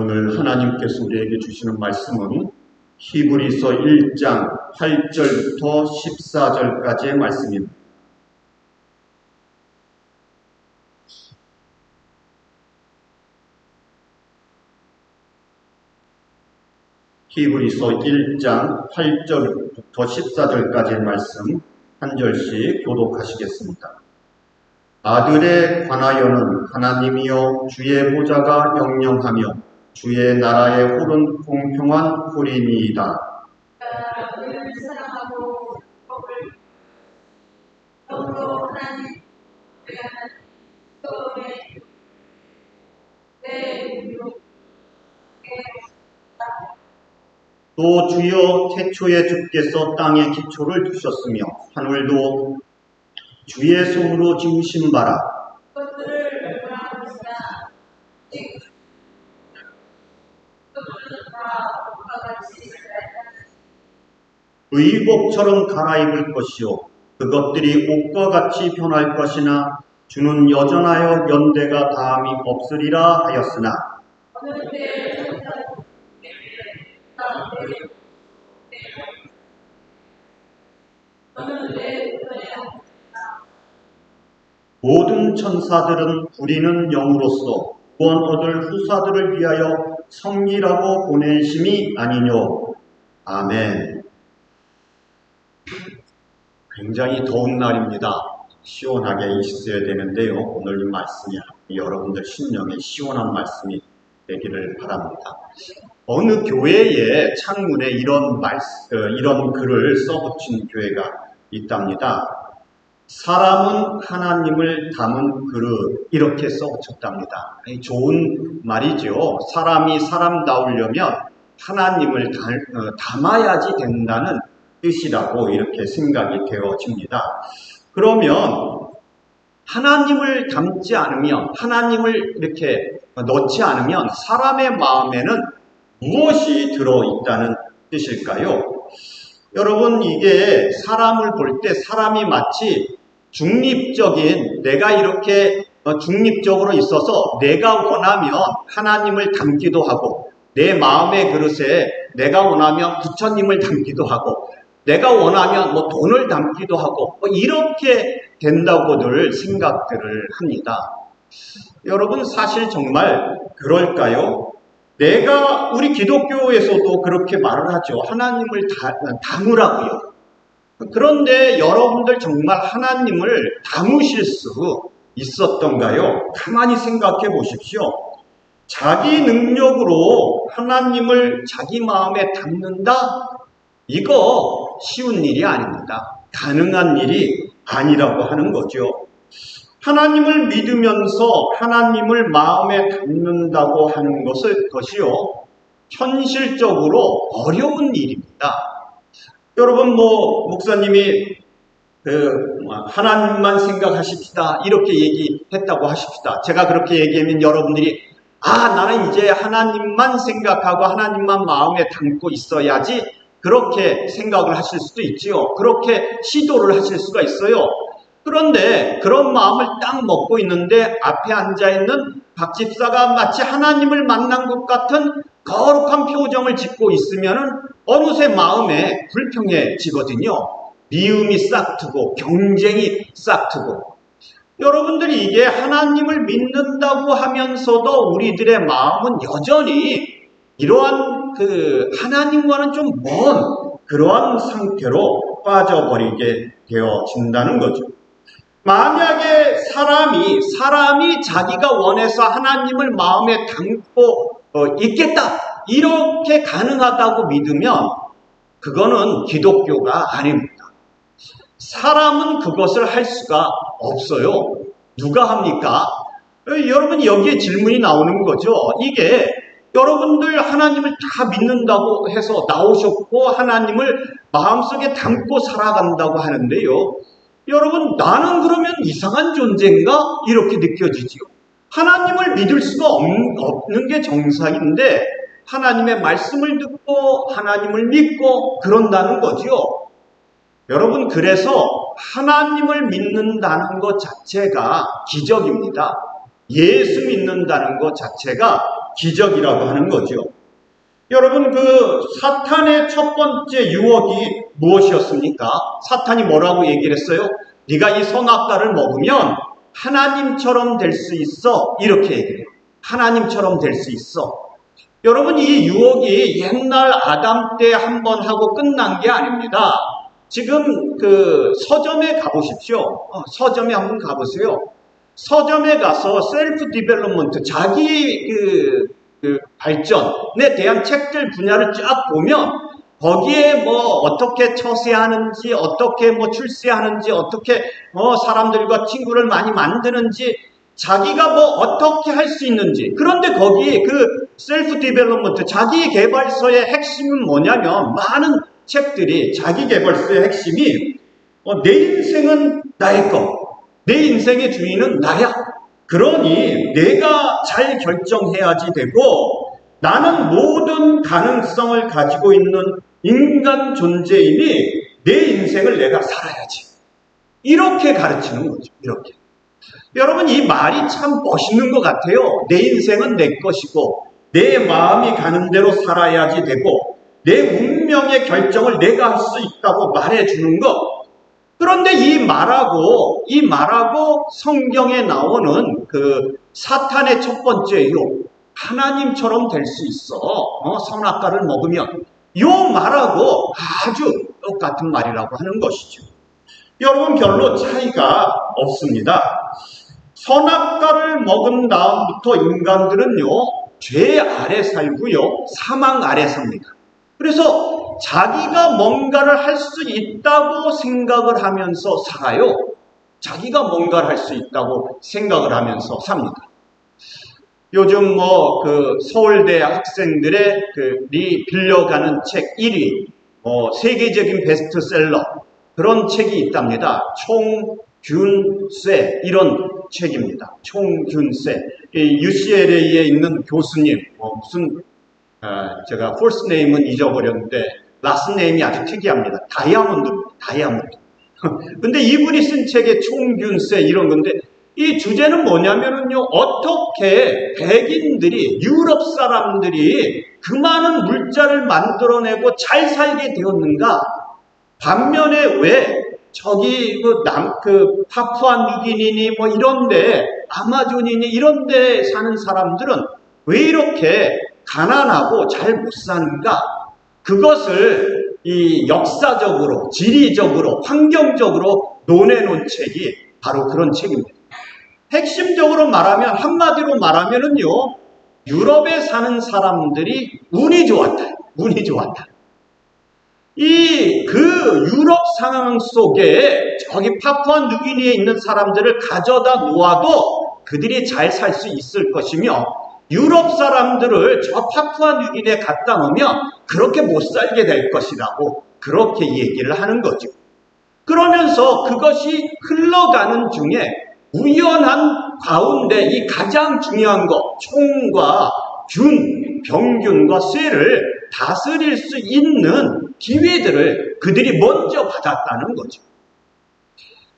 오늘 하나님께서 우리에게 주시는 말씀은 히브리서 1장 8절부터 14절까지의 말씀입니다. 히브리서 1장 8절부터 14절까지의 말씀 한 절씩 교독하시겠습니다. 아들에 관하여는 하나님이여 주의 보좌가 영영하며 주의 나라의 홀은 공평한 홀이니이다. 나를 사랑하고 법을 더불어 하나님 또 주여 태초에 주께서 땅에 기초를 두셨으며 하늘도 주의 손으로 지으신 바라. 그것들을 멸망하시나 의복처럼 갈아입을 것이요 그것들이 옷과 같이 변할 것이나 주는 여전하여 연대가 다함이 없으리라 하였으나 모든 천사들은 부리는 영으로서 구원 얻을 후사들을 위하여 성리라고 보내심이 아니뇨. 아멘. 굉장히 더운 날입니다. 시원하게 있어야 되는데요. 오늘 이 말씀이 여러분들 심령에 시원한 말씀이 되기를 바랍니다. 어느 교회의 창문에 이런 글을 써붙인 교회가 있답니다. 사람은 하나님을 담은 그릇, 이렇게 써붙였답니다. 좋은 말이죠. 사람이 사람다우려면 하나님을 담아야지 된다는 뜻이라고 이렇게 생각이 되어집니다. 그러면 하나님을 담지 않으면, 하나님을 이렇게 넣지 않으면 사람의 마음에는 무엇이 들어있다는 뜻일까요? 여러분, 이게 사람을 볼 때 사람이 마치 중립적인, 내가 이렇게 중립적으로 있어서 내가 원하면 하나님을 담기도 하고, 내 마음의 그릇에 내가 원하면 부처님을 담기도 하고, 내가 원하면 돈을 담기도 하고, 이렇게 된다고들 생각들을 합니다. 여러분, 사실 정말 그럴까요? 우리 기독교에서도 그렇게 말을 하죠. 하나님을 담으라고요. 그런데 여러분들 정말 하나님을 담으실 수 있었던가요? 가만히 생각해 보십시오. 자기 능력으로 하나님을 자기 마음에 담는다? 이거 쉬운 일이 아닙니다. 가능한 일이 아니라고 하는 거죠. 하나님을 믿으면서 하나님을 마음에 담는다고 하는 것이요, 현실적으로 어려운 일입니다. 여러분, 목사님이 하나님만 생각하십시다 이렇게 얘기했다고 하십시다. 제가 그렇게 얘기하면 여러분들이 나는 이제 하나님만 생각하고 하나님만 마음에 담고 있어야지, 그렇게 생각을 하실 수도 있지요. 그렇게 시도를 하실 수가 있어요. 그런데 그런 마음을 딱 먹고 있는데 앞에 앉아있는 박 집사가 마치 하나님을 만난 것 같은 거룩한 표정을 짓고 있으면 어느새 마음에 불평해지거든요. 미움이 싹 트고 경쟁이 싹 트고. 여러분들이 이게 하나님을 믿는다고 하면서도 우리들의 마음은 여전히 이러한 하나님과는 좀 먼 그러한 상태로 빠져버리게 되어진다는 거죠. 만약에 사람이 자기가 원해서 하나님을 마음에 담고 있겠다, 이렇게 가능하다고 믿으면 그거는 기독교가 아닙니다. 사람은 그것을 할 수가 없어요. 누가 합니까? 여러분, 여기에 질문이 나오는 거죠. 이게 여러분들 하나님을 다 믿는다고 해서 나오셨고 하나님을 마음속에 담고 살아간다고 하는데요. 여러분, 나는 그러면 이상한 존재인가? 이렇게 느껴지지요. 하나님을 믿을 수가 없는 게 정상인데 하나님의 말씀을 듣고 하나님을 믿고 그런다는 거지요. 여러분, 그래서 하나님을 믿는다는 것 자체가 기적입니다. 예수 믿는다는 것 자체가 기적이라고 하는 거죠. 여러분, 그 사탄의 첫 번째 유혹이 무엇이었습니까? 사탄이 뭐라고 얘기를 했어요? 네가 이 선악과를 먹으면 하나님처럼 될 수 있어. 이렇게 얘기해요. 하나님처럼 될 수 있어. 여러분, 이 유혹이 옛날 아담 때 한 번 하고 끝난 게 아닙니다. 지금 그 서점에 가보십시오. 서점에 한번 가보세요. 서점에 가서 셀프 디벨롭먼트, 자기 그 발전에 대한 책들 분야를 쫙 보면 거기에 뭐 어떻게 처세하는지, 어떻게 뭐 출세하는지, 어떻게 사람들과 친구를 많이 만드는지, 자기가 뭐 어떻게 할 수 있는지. 그런데 거기 그 셀프 디벨롭먼트, 자기 개발서의 핵심은 뭐냐면, 많은 책들이 자기 개발서의 핵심이 내 인생은 나의 것, 내 인생의 주인은 나야. 그러니 내가 잘 결정해야지 되고, 나는 모든 가능성을 가지고 있는 인간 존재이니 내 인생을 내가 살아야지. 이렇게 가르치는 거죠. 이렇게. 여러분, 이 말이 참 멋있는 것 같아요. 내 인생은 내 것이고 내 마음이 가는 대로 살아야지 되고 내 운명의 결정을 내가 할 수 있다고 말해주는 것. 그런데 이 말하고 성경에 나오는 그 사탄의 첫 번째 유혹, 하나님처럼 될 수 있어. 선악과를 먹으면. 이 말하고 아주 똑같은 말이라고 하는 것이죠. 여러분, 별로 차이가 없습니다. 선악과를 먹은 다음부터 인간들은요, 죄 아래 살고요, 사망 아래 삽니다. 그래서 자기가 뭔가를 할 수 있다고 생각을 하면서 살아요. 자기가 뭔가를 할 수 있다고 생각을 하면서 삽니다. 요즘 그 서울대 학생들의 빌려가는 책 1위, 세계적인 베스트셀러, 그런 책이 있답니다. 총균세, 이런 책입니다. 총균세. UCLA에 있는 교수님, 제가 폴스 네임은 잊어버렸는데, 라스 네임이 아주 특이합니다. 다이아몬드. 근데 이분이 쓴 책의 총균세, 이런 건데, 이 주제는 뭐냐면요, 어떻게 백인들이, 유럽 사람들이 그 많은 물자를 만들어내고 잘 살게 되었는가? 반면에 왜 저기 파푸아 뉴기니니 뭐 이런데, 아마존이니 이런데 사는 사람들은 왜 이렇게 가난하고 잘 못 사는가? 그것을 이 역사적으로, 지리적으로, 환경적으로 논해놓은 책이 바로 그런 책입니다. 핵심적으로 말하면, 한마디로 말하면은요, 유럽에 사는 사람들이 운이 좋았다. 그 유럽 상황 속에 저기 파푸아 뉴기니에 있는 사람들을 가져다 놓아도 그들이 잘 살 수 있을 것이며, 유럽 사람들을 저 파푸아 뉴기니에 갖다 놓으면 그렇게 못 살게 될 것이라고 그렇게 얘기를 하는 거죠. 그러면서 그것이 흘러가는 중에 우연한 가운데 이 가장 중요한 것, 총과 병균과 쇠를 다스릴 수 있는 기회들을 그들이 먼저 받았다는 거죠.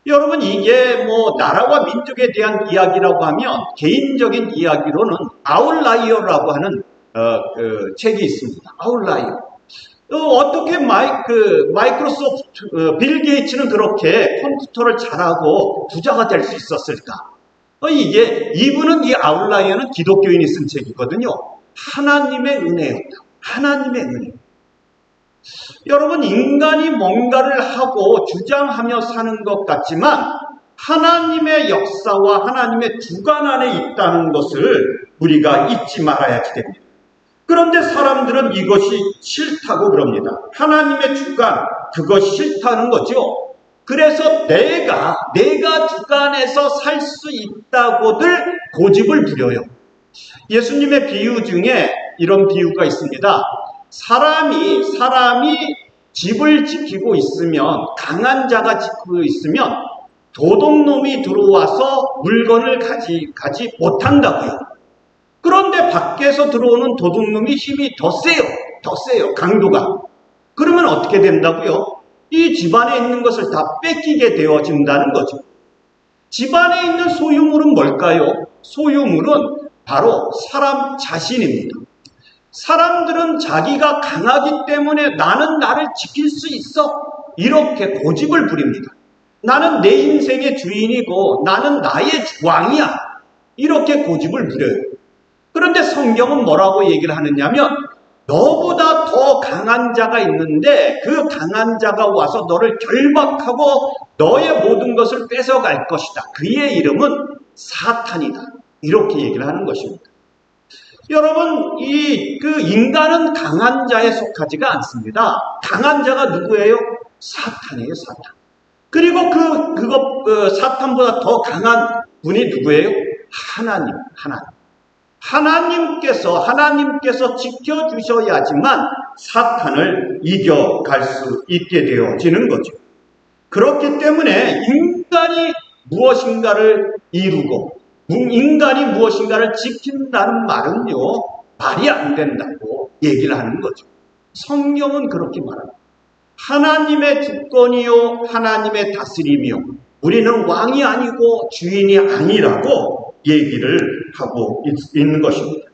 여러분, 이게 나라와 민족에 대한 이야기라고 하면, 개인적인 이야기로는 아웃라이어라고 하는 책이 있습니다. 아웃라이어. 어떻게 마이크로소프트 빌 게이츠는 그렇게 컴퓨터를 잘하고 부자가 될 수 있었을까? 이분은, 이 아웃라이어는 기독교인이 쓴 책이거든요. 하나님의 은혜였다. 하나님의 은혜. 여러분, 인간이 뭔가를 하고 주장하며 사는 것 같지만 하나님의 역사와 하나님의 주관 안에 있다는 것을 우리가 잊지 말아야지 됩니다. 그런데 사람들은 이것이 싫다고 그럽니다. 하나님의 주관, 그것이 싫다는 거죠. 그래서 내가 주관에서 살 수 있다고들 고집을 부려요. 예수님의 비유 중에 이런 비유가 있습니다. 사람이 집을 지키고 있으면, 강한 자가 지키고 있으면 도둑놈이 들어와서 물건을 가지 못한다고요. 그런데 밖에서 들어오는 도둑놈이 힘이 더 세요. 강도가. 그러면 어떻게 된다고요? 이 집안에 있는 것을 다 뺏기게 되어진다는 거죠. 집안에 있는 소유물은 뭘까요? 소유물은 바로 사람 자신입니다. 사람들은 자기가 강하기 때문에 나는 나를 지킬 수 있어, 이렇게 고집을 부립니다. 나는 내 인생의 주인이고 나는 나의 왕이야, 이렇게 고집을 부려요. 그런데 성경은 뭐라고 얘기를 하느냐면, 너보다 더 강한 자가 있는데 그 강한 자가 와서 너를 결박하고 너의 모든 것을 뺏어갈 것이다. 그의 이름은 사탄이다, 이렇게 얘기를 하는 것입니다. 여러분, 인간은 강한 자에 속하지가 않습니다. 강한 자가 누구예요? 사탄이에요, 사탄. 그리고 사탄보다 더 강한 분이 누구예요? 하나님. 하나님께서 지켜주셔야지만 사탄을 이겨갈 수 있게 되어지는 거죠. 그렇기 때문에 인간이 무엇인가를 이루고 인간이 무엇인가를 지킨다는 말은요, 말이 안 된다고 얘기를 하는 거죠. 성경은 그렇게 말합니다. 하나님의 주권이요, 하나님의 다스림이요, 우리는 왕이 아니고 주인이 아니라고 얘기를 하고 있는 것입니다.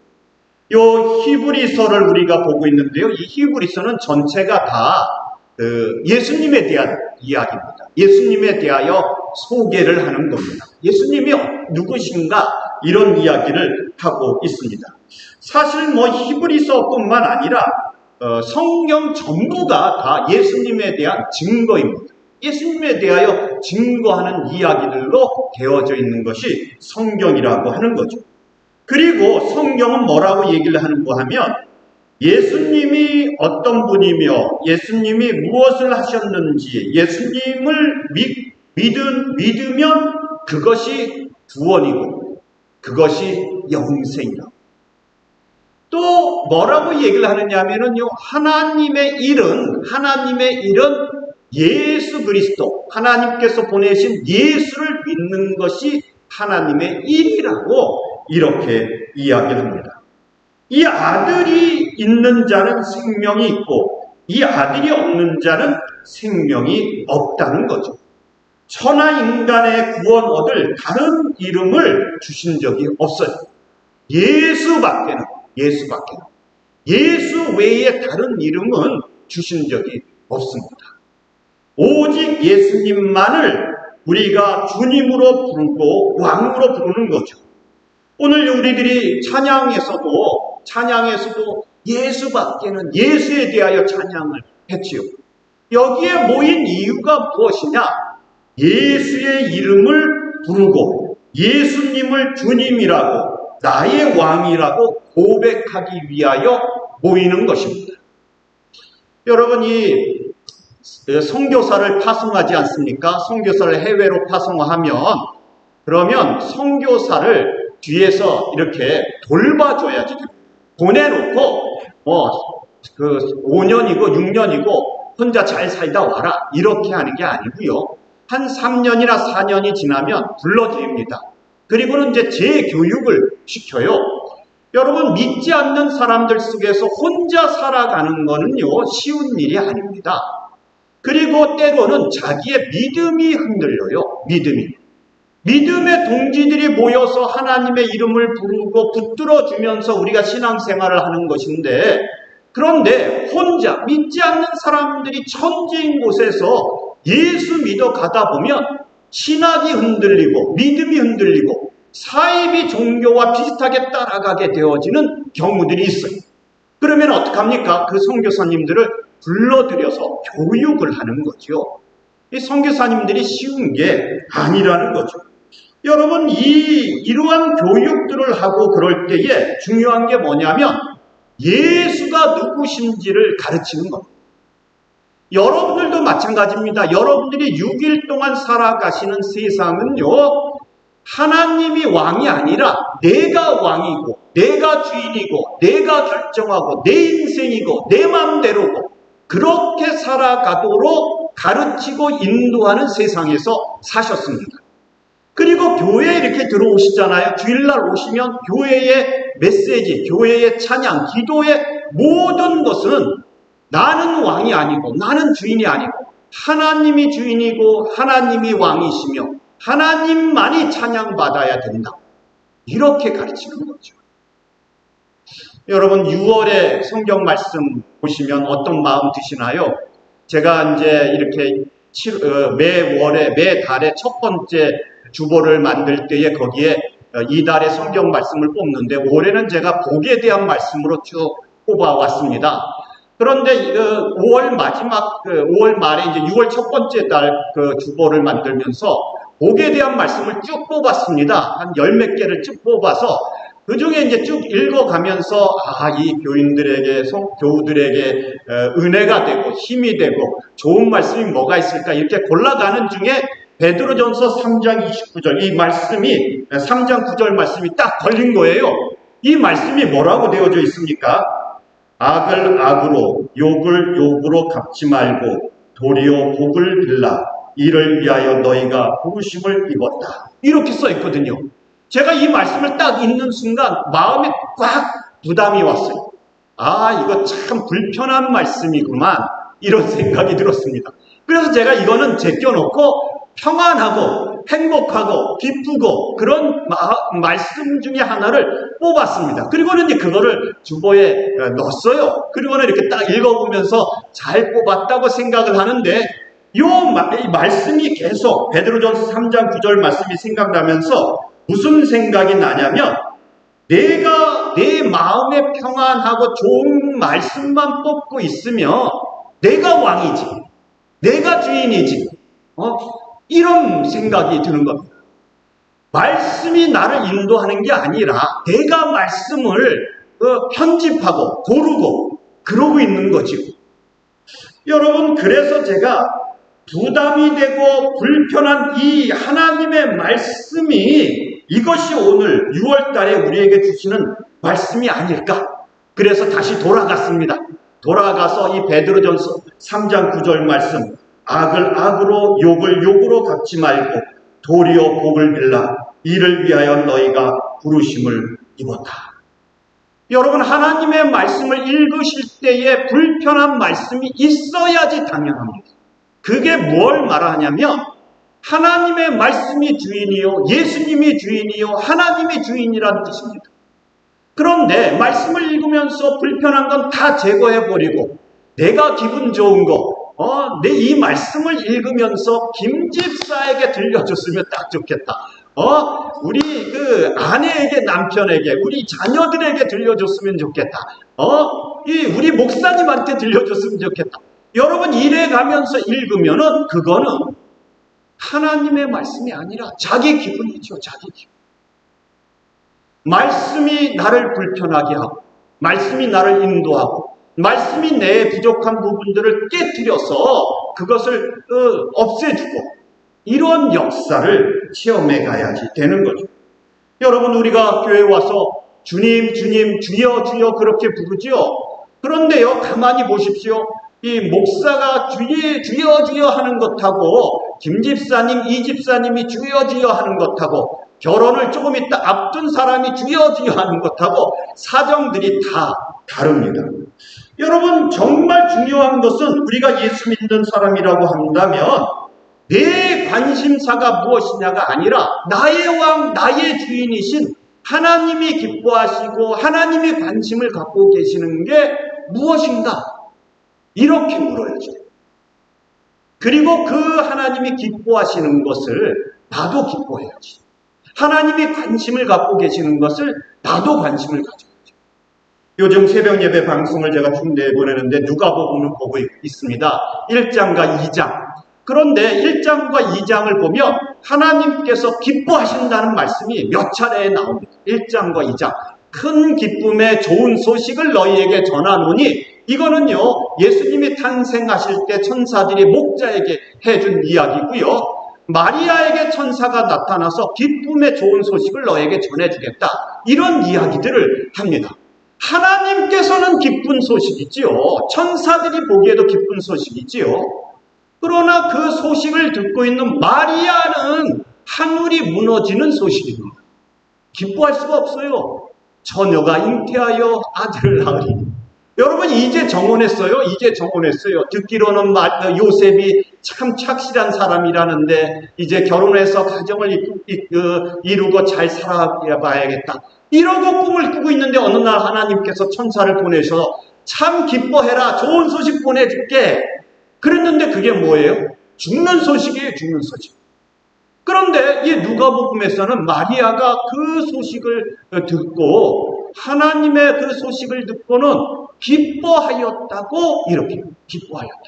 요 히브리서를 우리가 보고 있는데요, 이 히브리서는 전체가 다 예수님에 대한 이야기입니다. 예수님에 대하여 소개를 하는 겁니다. 예수님이 누구신가, 이런 이야기를 하고 있습니다. 사실 히브리서뿐만 아니라 성경 전부가 다 예수님에 대한 증거입니다. 예수님에 대하여 증거하는 이야기들로 되어져 있는 것이 성경이라고 하는 거죠. 그리고 성경은 뭐라고 얘기를 하는가 하면, 예수님이 어떤 분이며 예수님이 무엇을 하셨는지 예수님을 믿으면 그것이 구원이고 그것이 영생이라고. 또 뭐라고 얘기를 하느냐 하면요, 하나님의 일은 예수 그리스도, 하나님께서 보내신 예수를 믿는 것이 하나님의 일이라고 이렇게 이야기를 합니다. 이 아들이 있는 자는 생명이 있고 이 아들이 없는 자는 생명이 없다는 거죠. 천하 인간의 구원 얻을 다른 이름을 주신 적이 없어요. 예수밖에는. 예수 외에 다른 이름은 주신 적이 없습니다. 오직 예수님만을 우리가 주님으로 부르고 왕으로 부르는 거죠. 오늘 우리들이 찬양에서도 예수밖에는, 예수에 대하여 찬양을 했지요. 여기에 모인 이유가 무엇이냐? 예수의 이름을 부르고 예수님을 주님이라고, 나의 왕이라고 고백하기 위하여 모이는 것입니다. 여러분, 이 선교사를 파송하지 않습니까? 선교사를 해외로 파송하면, 그러면 선교사를 뒤에서 이렇게 돌봐줘야지. 보내놓고 5년이고 6년이고 혼자 잘 살다 와라, 이렇게 하는 게 아니고요. 한 3년이나 4년이 지나면 불러드립니다. 그리고는 이제 재교육을 시켜요. 여러분, 믿지 않는 사람들 속에서 혼자 살아가는 거는요, 쉬운 일이 아닙니다. 그리고 때로는 자기의 믿음이 흔들려요. 믿음의 동지들이 모여서 하나님의 이름을 부르고 붙들어주면서 우리가 신앙생활을 하는 것인데, 그런데 혼자 믿지 않는 사람들이 천지인 곳에서 예수 믿어 가다 보면 신학이 흔들리고 믿음이 흔들리고 사이비 종교와 비슷하게 따라가게 되어지는 경우들이 있어요. 그러면 어떡합니까? 그 선교사님들을 불러들여서 교육을 하는 거죠. 이 선교사님들이 쉬운 게 아니라는 거죠. 여러분, 이러한 교육들을 하고 그럴 때에 중요한 게 뭐냐면 예수가 누구신지를 가르치는 겁니다. 여러분들도 마찬가지입니다. 여러분들이 6일 동안 살아가시는 세상은요, 하나님이 왕이 아니라 내가 왕이고 내가 주인이고 내가 결정하고 내 인생이고 내 마음대로고, 그렇게 살아가도록 가르치고 인도하는 세상에서 사셨습니다. 그리고 교회에 이렇게 들어오시잖아요. 주일날 오시면 교회의 메시지, 교회의 찬양, 기도의 모든 것은 나는 왕이 아니고 나는 주인이 아니고 하나님이 주인이고 하나님이 왕이시며 하나님만이 찬양받아야 된다, 이렇게 가르치는 거죠. 여러분 6월에 성경 말씀 보시면 어떤 마음 드시나요? 제가 이제 이렇게 매월에 매달에 첫 번째 주보를 만들 때에 거기에 이달의 성경 말씀을 뽑는데 올해는 제가 복에 대한 말씀으로 쭉 뽑아왔습니다. 그런데 5월 마지막 5월 말에 이제 6월 첫 번째 달 그 주보를 만들면서 복에 대한 말씀을 쭉 뽑았습니다. 한 열 몇 개를 쭉 뽑아서 그 중에 이제 쭉 읽어가면서 이 교인들에게 교우들에게 은혜가 되고 힘이 되고 좋은 말씀이 뭐가 있을까 이렇게 골라가는 중에 베드로전서 3장 29절 이 말씀이 3장 9절 말씀이 딱 걸린 거예요. 이 말씀이 뭐라고 되어져 있습니까? 악을 악으로 욕을 욕으로 갚지 말고 도리어 복을 빌라 이를 위하여 너희가 부르심을 입었다. 이렇게 써 있거든요. 제가 이 말씀을 딱 읽는 순간 마음에 꽉 부담이 왔어요. 이거 참 불편한 말씀이구만 이런 생각이 들었습니다. 그래서 제가 이거는 제껴놓고 평안하고 행복하고 기쁘고 그런 말씀 중에 하나를 뽑았습니다. 그리고는 이제 그거를 주보에 넣었어요. 그리고는 이렇게 딱 읽어보면서 잘 뽑았다고 생각을 하는데 이 말씀이 계속 베드로전서 3장 9절 말씀이 생각나면서 무슨 생각이 나냐면 내가 내 마음에 평안하고 좋은 말씀만 뽑고 있으면 내가 왕이지 내가 주인이지 이런 생각이 드는 겁니다. 말씀이 나를 인도하는 게 아니라 내가 말씀을 편집하고 고르고 그러고 있는 거죠. 여러분 그래서 제가 부담이 되고 불편한 이 하나님의 말씀이 이것이 오늘 6월 달에 우리에게 주시는 말씀이 아닐까? 그래서 다시 돌아갔습니다. 돌아가서 이 베드로전서 3장 9절 말씀 악을 악으로 욕을 욕으로 갚지 말고 도리어 복을 빌라 이를 위하여 너희가 부르심을 입었다. 여러분 하나님의 말씀을 읽으실 때에 불편한 말씀이 있어야지 당연합니다. 그게 뭘 말하냐면 하나님의 말씀이 주인이요 예수님이 주인이요 하나님이 주인이라는 뜻입니다. 그런데 말씀을 읽으면서 불편한 건 다 제거해버리고 내가 기분 좋은 거 내 이 말씀을 읽으면서 김 집사에게 들려줬으면 딱 좋겠다. 우리 그 아내에게 남편에게 우리 자녀들에게 들려줬으면 좋겠다. 우리 목사님한테 들려줬으면 좋겠다. 여러분 이래 가면서 읽으면은 그거는 하나님의 말씀이 아니라 자기 기분이죠. 자기 기분. 말씀이 나를 불편하게 하고 말씀이 나를 인도하고 말씀이 내 부족한 부분들을 깨뜨려서 그것을 없애주고 이런 역사를 체험해 가야지 되는 거죠. 여러분 우리가 교회에 와서 주님 주님 주여 주여 그렇게 부르지요. 그런데요 가만히 보십시오. 이 목사가 주여 주여 하는 것하고 김 집사님 이 집사님이 주여 주여 하는 것하고 결혼을 조금 있다 앞둔 사람이 주여 주여 하는 것하고 사정들이 다 다릅니다. 여러분 정말 중요한 것은 우리가 예수 믿는 사람이라고 한다면 내 관심사가 무엇이냐가 아니라 나의 왕 나의 주인이신 하나님이 기뻐하시고 하나님이 관심을 갖고 계시는 게 무엇인가 이렇게 물어야죠. 그리고 그 하나님이 기뻐하시는 것을 나도 기뻐해야지. 하나님이 관심을 갖고 계시는 것을 나도 관심을 가져야죠. 요즘 새벽 예배 방송을 제가 중대에 보내는데 누가복음을 보고 있습니다. 1장과 2장. 그런데 1장과 2장을 보면 하나님께서 기뻐하신다는 말씀이 몇 차례에 나옵니다. 1장과 2장. 큰 기쁨의 좋은 소식을 너희에게 전하노니 이거는요 예수님이 탄생하실 때 천사들이 목자에게 해준 이야기고요. 마리아에게 천사가 나타나서 기쁨의 좋은 소식을 너에게 전해주겠다. 이런 이야기들을 합니다. 하나님께서는 기쁜 소식이지요. 천사들이 보기에도 기쁜 소식이지요. 그러나 그 소식을 듣고 있는 마리아는 하늘이 무너지는 소식입니다. 기뻐할 수가 없어요. 처녀가 잉태하여 아들을 낳으리니. 여러분 이제 정언했어요. 이제 정언했어요. 듣기로는 요셉이 참 착실한 사람이라는데 이제 결혼해서 가정을 이루고 잘 살아봐야겠다. 이러고 꿈을 꾸고 있는데 어느 날 하나님께서 천사를 보내셔서 참 기뻐해라. 좋은 소식 보내줄게. 그랬는데 그게 뭐예요? 죽는 소식이에요. 죽는 소식. 그런데 이 누가복음에서는 마리아가 그 소식을 듣고 하나님의 그 소식을 듣고는 기뻐하였다고 이렇게 기뻐하였다.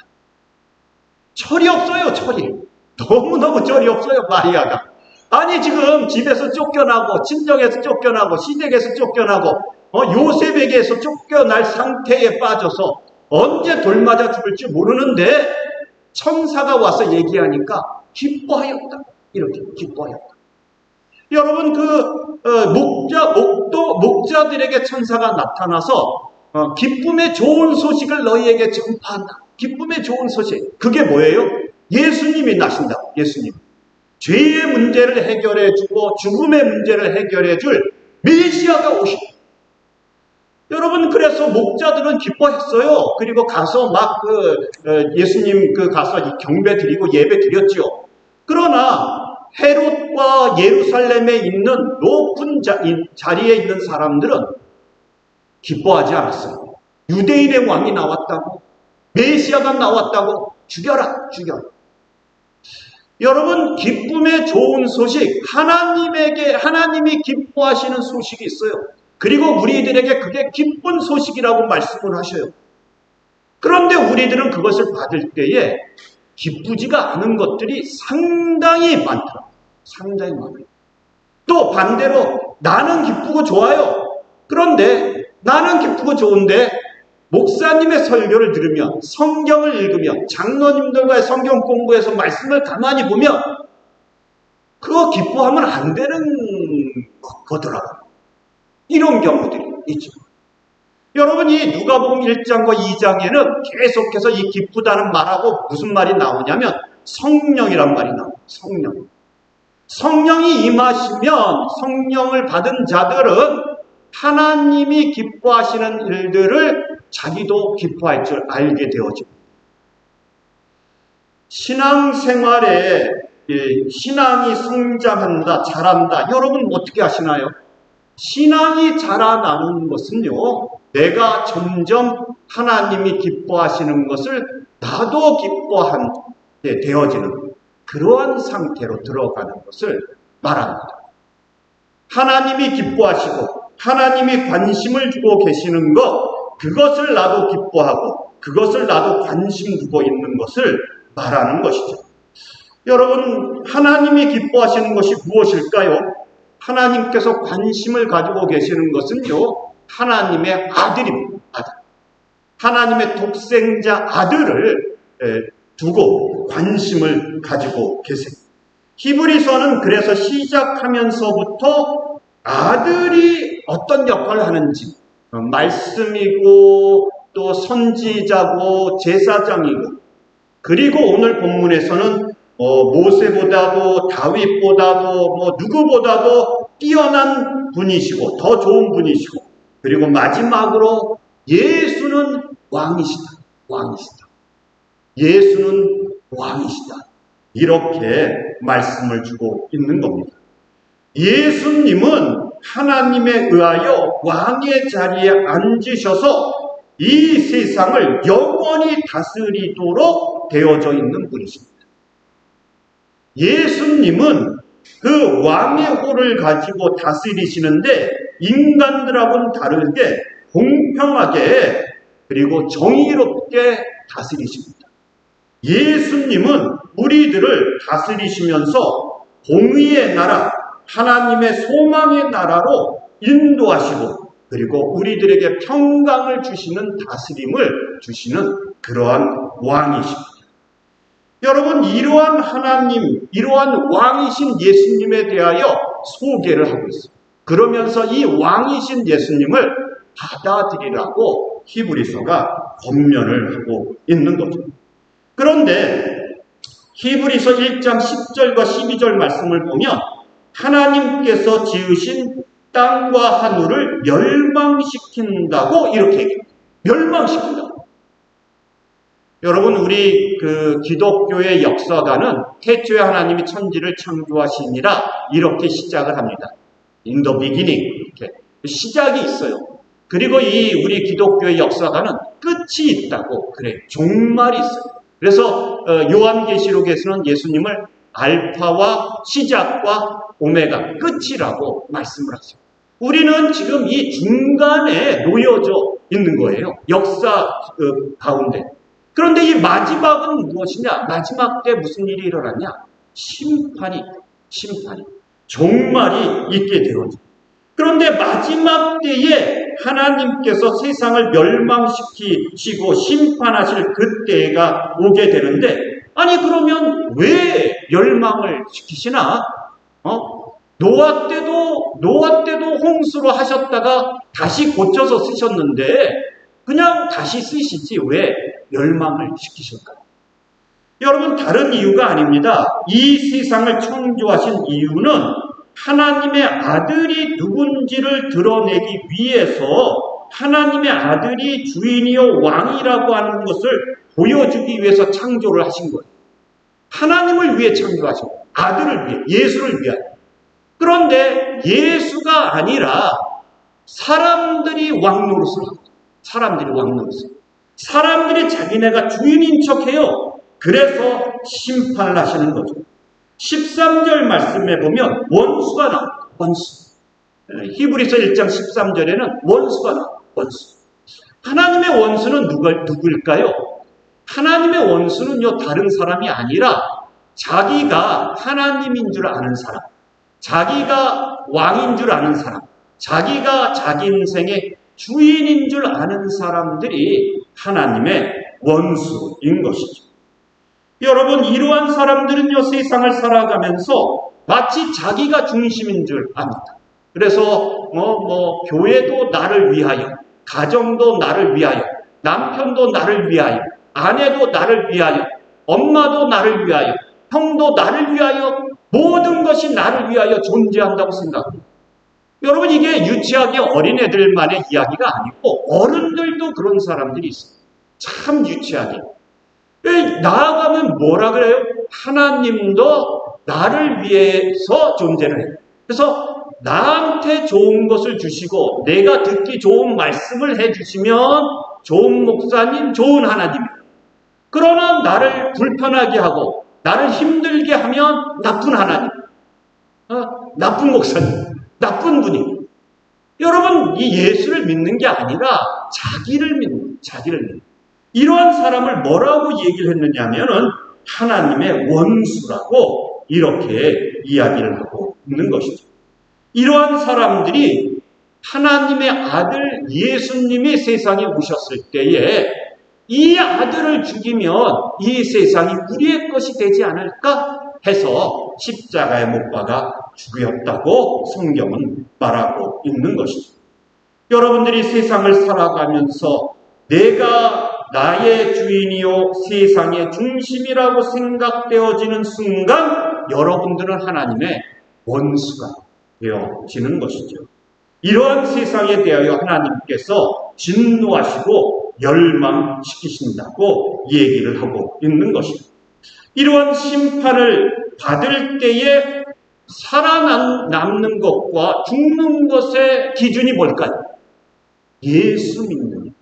철이 없어요. 철이. 너무너무 철이 없어요. 마리아가. 아니 지금 집에서 쫓겨나고 친정에서 쫓겨나고 시댁에서 쫓겨나고 요셉에게서 쫓겨날 상태에 빠져서 언제 돌 맞아 죽을지 모르는데 천사가 와서 얘기하니까 기뻐하였다. 이렇게 기뻐하였다. 여러분 목자들에게 천사가 나타나서 기쁨의 좋은 소식을 너희에게 전파한다. 기쁨의 좋은 소식. 그게 뭐예요? 예수님이 나신다. 예수님. 죄의 문제를 해결해주고 죽음의 문제를 해결해줄 메시아가 오신다. 여러분 그래서 목자들은 기뻐했어요. 그리고 가서 막 예수님 가서 경배 드리고 예배 드렸죠. 그러나 헤롯과 예루살렘에 있는 높은 자리에 있는 사람들은 기뻐하지 않았어요. 유대인의 왕이 나왔다고, 메시아가 나왔다고 죽여라. 여러분 기쁨의 좋은 소식, 하나님이 기뻐하시는 소식이 있어요. 그리고 우리들에게 그게 기쁜 소식이라고 말씀을 하셔요. 그런데 우리들은 그것을 받을 때에 기쁘지가 않은 것들이 상당히 많더라. 상당히 많아요. 또 반대로 나는 기쁘고 좋아요. 그런데 나는 기쁘고 좋은데 목사님의 설교를 들으면 성경을 읽으면 장로님들과의 성경 공부에서 말씀을 가만히 보면 그거 기뻐하면 안 되는 거더라고요. 이런 경우들이 있죠. 여러분 이 누가복음 1장과 2장에는 계속해서 이 기쁘다는 말하고 무슨 말이 나오냐면 성령이란 말이 나와요. 성령이 임하시면 성령을 받은 자들은 하나님이 기뻐하시는 일들을 자기도 기뻐할 줄 알게 되어집니다. 신앙생활에 신앙이 성장한다, 자란다. 여러분 어떻게 하시나요? 신앙이 자라나는 것은요, 내가 점점 하나님이 기뻐하시는 것을 나도 기뻐하게 되어지는 그러한 상태로 들어가는 것을 말합니다. 하나님이 기뻐하시고 하나님이 관심을 두고 계시는 것, 그것을 나도 기뻐하고 그것을 나도 관심 두고 있는 것을 말하는 것이죠. 여러분, 하나님이 기뻐하시는 것이 무엇일까요? 하나님께서 관심을 가지고 계시는 것은요, 하나님의 아들입니다. 아들. 하나님의 독생자 아들을 두고 관심을 가지고 계세요. 히브리서는 그래서 시작하면서부터 아들이 어떤 역할을 하는지, 말씀이고 또 선지자고 제사장이고, 그리고 오늘 본문에서는 모세보다도 다윗보다도 누구보다도 뛰어난 분이시고 더 좋은 분이시고, 그리고 마지막으로 예수는 왕이시다. 예수는 왕이시다. 이렇게 말씀을 주고 있는 겁니다. 예수님은 하나님에 의하여 왕의 자리에 앉으셔서 이 세상을 영원히 다스리도록 되어져 있는 분이십니다. 예수님은 그 왕의 호를 가지고 다스리시는데 인간들하고는 다르게 공평하게 그리고 정의롭게 다스리십니다. 예수님은 우리들을 다스리시면서 공의의 나라, 하나님의 소망의 나라로 인도하시고 그리고 우리들에게 평강을 주시는 다스림을 주시는 그러한 왕이십니다. 여러분, 이러한 하나님, 이러한 왕이신 예수님에 대하여 소개를 하고 있습니다. 그러면서 이 왕이신 예수님을 받아들이라고 히브리서가 권면을 하고 있는 거죠. 그런데 히브리서 1장 10절과 12절 말씀을 보면 하나님께서 지으신 땅과 하늘을 멸망시킨다고 이렇게 얘기합니다. 멸망시킨다. 여러분, 우리 그 기독교의 역사가는 태초에 하나님이 천지를 창조하시니라 이렇게 시작을 합니다. In the beginning. 이렇게 시작이 있어요. 그리고 이 우리 기독교의 역사가는 끝이 있다고 그래요. 종말이 있어요. 그래서 요한계시록에서는 예수님을 알파와 시작과 오메가, 끝이라고 말씀을 하죠. 우리는 지금 이 중간에 놓여져 있는 거예요. 역사 가운데. 그런데 이 마지막은 무엇이냐? 마지막 때 무슨 일이 일어나냐? 심판이. 종말이 있게 되어져. 그런데 마지막 때에 하나님께서 세상을 멸망시키시고 심판하실 그때가 오게 되는데, 아니 그러면 왜 멸망을 시키시나? 노아 때도 홍수로 하셨다가 다시 고쳐서 쓰셨는데 그냥 다시 쓰시지 왜 멸망을 시키실까요? 여러분, 다른 이유가 아닙니다. 이 세상을 창조하신 이유는 하나님의 아들이 누군지를 드러내기 위해서 하나님의 아들이 주인이요 왕이라고 하는 것을 보여주기 위해서 창조를 하신 거예요. 하나님을 위해 창조하신 거예요. 아들을 위해, 예수를 위하여. 그런데 예수가 아니라 사람들이 왕노릇을 하고, 사람들이 자기네가 주인인 척해요. 그래서 심판을 하시는 거죠. 13절 말씀에 보면 원수가 나옵니다. 원수. 히브리서 1장 13절에는 원수가 나옵니다. 원수. 하나님의 원수는 누구일까요? 하나님의 원수는요, 다른 사람이 아니라 자기가 하나님인 줄 아는 사람, 자기가 왕인 줄 아는 사람, 자기가 자기 인생의 주인인 줄 아는 사람들이 하나님의 원수인 것이죠. 여러분, 이러한 사람들은요, 세상을 살아가면서 마치 자기가 중심인 줄 압니다. 그래서 교회도 나를 위하여, 가정도 나를 위하여, 남편도 나를 위하여, 아내도 나를 위하여, 엄마도 나를 위하여, 형도 나를 위하여, 모든 것이 나를 위하여 존재한다고 생각합니다. 여러분, 이게 유치하게 어린애들만의 이야기가 아니고 어른들도 그런 사람들이 있어요. 참 유치하게. 나아가면 뭐라 그래요? 하나님도 나를 위해서 존재를 해요. 그래서 나한테 좋은 것을 주시고 내가 듣기 좋은 말씀을 해주시면 좋은 목사님, 좋은 하나님이에요. 그러나 나를 불편하게 하고 나를 힘들게 하면 나쁜 하나님, 나쁜 목사님, 나쁜 분이. 여러분, 이 예수를 믿는 게 아니라 자기를 믿는. 이러한 사람을 뭐라고 얘기를 했느냐면은 하나님의 원수라고 이렇게 이야기를 하고 있는 것이죠. 이러한 사람들이 하나님의 아들 예수님이 세상에 오셨을 때에 이 아들을 죽이면 이 세상이 우리의 것이 되지 않을까 해서 십자가에 못 박아 죽였다고 성경은 말하고 있는 것이죠. 여러분들이 세상을 살아가면서 내가 나의 주인이요 세상의 중심이라고 생각되어지는 순간 여러분들은 하나님의 원수가 되어지는 것이죠. 이러한 세상에 대하여 하나님께서 진노하시고 멸망시키신다고 얘기를 하고 있는 것입니다. 이러한 심판을 받을 때에 살아남는 것과 죽는 것의 기준이 뭘까요? 예수 믿는,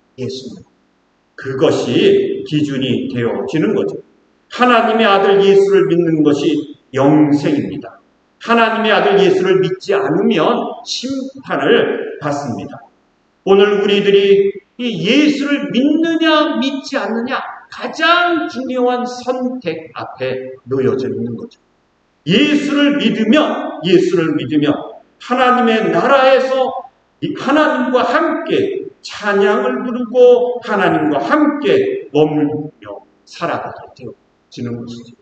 그것이 기준이 되어지는 거죠. 하나님의 아들 예수를 믿는 것이 영생입니다. 하나님의 아들 예수를 믿지 않으면 심판을 받습니다. 오늘 우리들이 이 예수를 믿느냐 믿지 않느냐 가장 중요한 선택 앞에 놓여져 있는 거죠. 예수를 믿으면 하나님의 나라에서 하나님과 함께 찬양을 부르고 하나님과 함께 머물며 살아가게 되어지는 것이죠.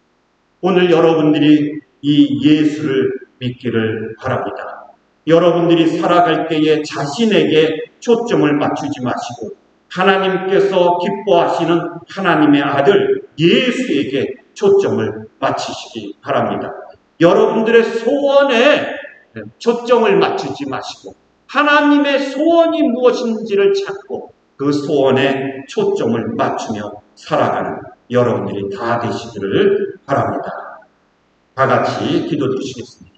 오늘 여러분들이 이 예수를 믿기를 바랍니다. 여러분들이 살아갈 때에 자신에게 초점을 맞추지 마시고 하나님께서 기뻐하시는 하나님의 아들 예수에게 초점을 맞추시기 바랍니다. 여러분들의 소원에 초점을 맞추지 마시고 하나님의 소원이 무엇인지를 찾고 그 소원에 초점을 맞추며 살아가는 여러분들이 다 되시기를 바랍니다. 다 같이 기도드리시겠습니다.